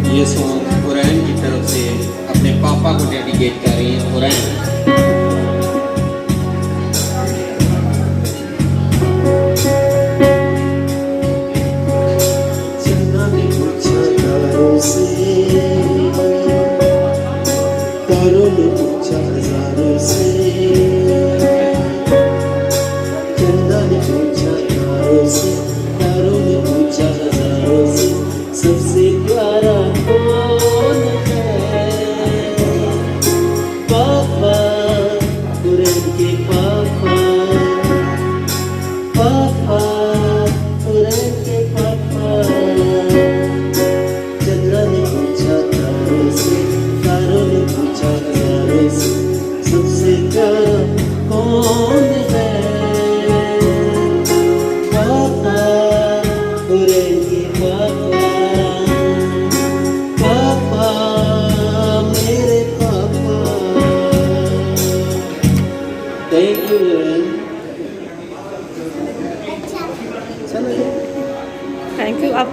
ये सॉन्ग हुरैन की तरफ से अपने पापा को डेडिकेट कर रही है। हुरैन तारों ने पूछा हजारों से, चंदा ने पूछा तारों से, तारों ने पूछा हजारों से, सबसे प्यारा कौन है? पापा, हुरैन के पापा, पापा, हुरैन के पापा। चंदा ने पूछा तारों से, तारों ने पूछा हजारों से, सबसे प्यारा कौन है? पापा, हुरैन के पापा, पापा, मेरे पापा। Thank you.